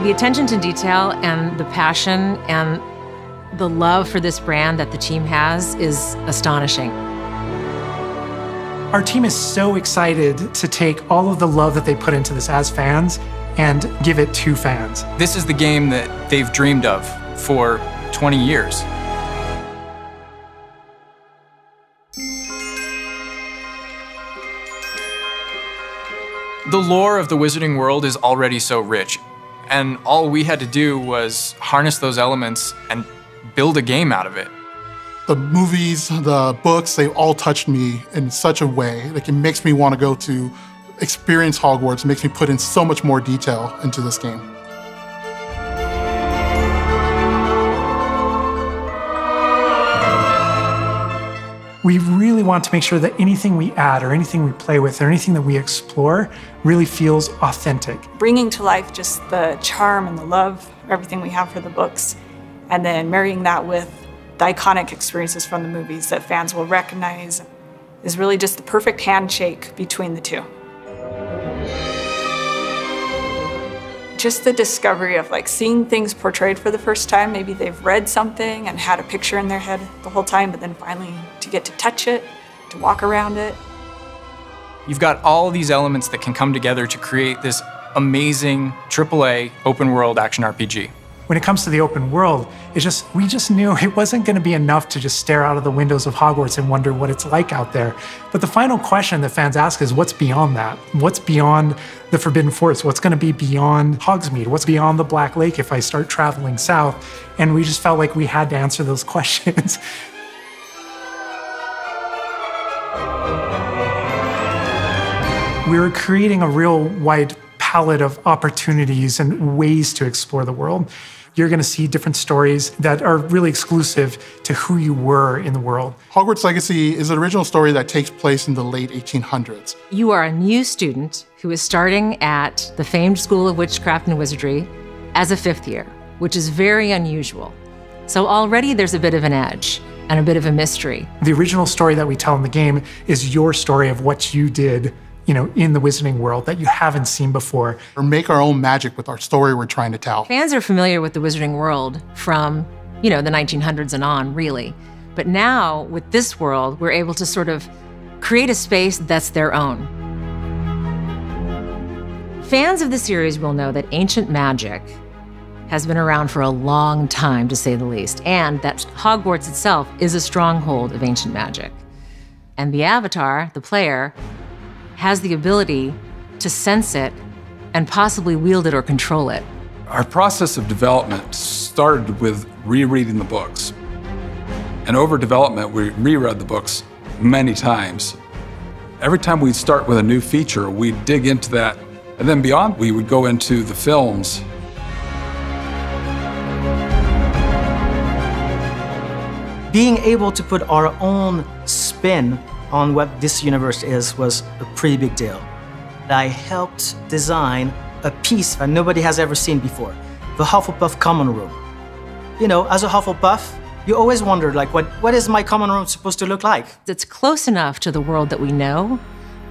The attention to detail and the passion and the love for this brand that the team has is astonishing. Our team is so excited to take all of the love that they put into this as fans and give it to fans. This is the game that they've dreamed of for 20 years. The lore of the Wizarding World is already so rich, and all we had to do was harness those elements and build a game out of it. The movies, the books, they all touched me in such a way. Like, it makes me want to go to experience Hogwarts. It makes me put in so much more detail into this game. We really want to make sure that anything we add or anything we play with or anything that we explore really feels authentic. Bringing to life just the charm and the love, everything we have for the books, and then marrying that with the iconic experiences from the movies that fans will recognize is really just the perfect handshake between the two. Just the discovery of like seeing things portrayed for the first time. Maybe they've read something and had a picture in their head the whole time, but then finally to get to touch it, to walk around it. You've got all these elements that can come together to create this amazing AAA open world action RPG. When it comes to the open world, we just knew it wasn't going to be enough to just stare out of the windows of Hogwarts and wonder what it's like out there. But the final question that fans ask is, what's beyond that? What's beyond the Forbidden Forest? What's going to be beyond Hogsmeade? What's beyond the Black Lake if I start traveling south? And we just felt like we had to answer those questions. We were creating a real wide palette of opportunities and ways to explore the world. You're going to see different stories that are really exclusive to who you were in the world. Hogwarts Legacy is an original story that takes place in the late 1800s. You are a new student who is starting at the famed School of Witchcraft and Wizardry as a 5th year, which is very unusual. So already there's a bit of an edge and a bit of a mystery. The original story that we tell in the game is your story of what you did, in the Wizarding World that you haven't seen before. Or make our own magic with our story we're trying to tell. Fans are familiar with the Wizarding World from, the 1900s and on, really. But now, with this world, we're able to sort of create a space that's their own. Fans of the series will know that ancient magic has been around for a long time, to say the least, and that Hogwarts itself is a stronghold of ancient magic. And the Avatar, the player, has the ability to sense it and possibly wield it or control it. Our process of development started with rereading the books. And over development, we reread the books many times. Every time we'd start with a new feature, we'd dig into that. And then beyond, we would go into the films. Being able to put our own spin on what this universe is was a pretty big deal. I helped design a piece that nobody has ever seen before, the Hufflepuff common room. As a Hufflepuff, you always wonder, what is my common room supposed to look like? It's close enough to the world that we know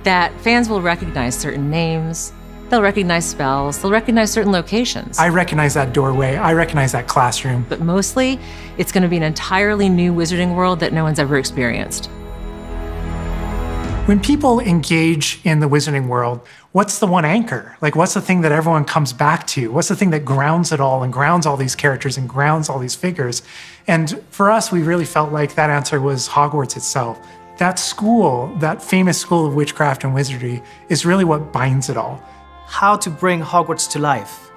that fans will recognize certain names, they'll recognize spells, they'll recognize certain locations. I recognize that doorway, I recognize that classroom. But mostly, it's going to be an entirely new Wizarding World that no one's ever experienced. When people engage in the Wizarding World, what's the one anchor? What's the thing that everyone comes back to? What's the thing that grounds it all and grounds all these characters and grounds all these figures? And for us, we really felt like that answer was Hogwarts itself. That school, that famous School of Witchcraft and Wizardry, is really what binds it all. How to bring Hogwarts to life.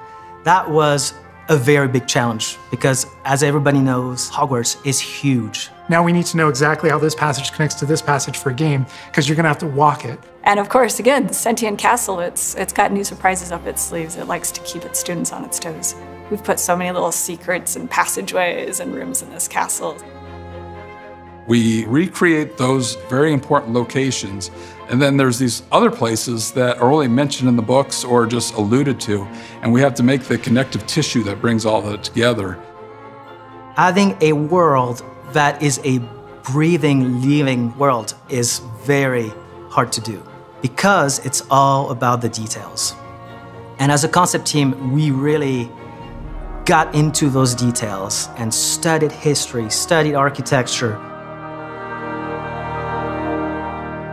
That was a very big challenge because, as everybody knows, Hogwarts is huge. Now we need to know exactly how this passage connects to this passage for a game, because you're going to have to walk it. And of course, again, the Sentient Castle, it's got new surprises up its sleeves. It likes to keep its students on its toes. We've put so many little secrets and passageways and rooms in this castle. We recreate those very important locations, and then there's these other places that are only mentioned in the books or just alluded to, and we have to make the connective tissue that brings all that together. Having a world that is a breathing, living world is very hard to do because it's all about the details. And as a concept team, we really got into those details and studied history, studied architecture.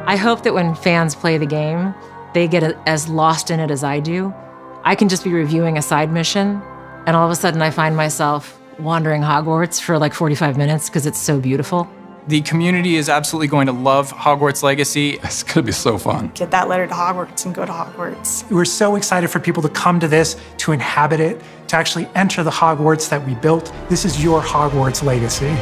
I hope that when fans play the game, they get as lost in it as I do. I can just be reviewing a side mission, and all of a sudden I find myself wandering Hogwarts for like 45 minutes because it's so beautiful. The community is absolutely going to love Hogwarts Legacy. It's going to be so fun. Get that letter to Hogwarts and go to Hogwarts. We're so excited for people to come to this, to inhabit it, to actually enter the Hogwarts that we built. This is your Hogwarts legacy.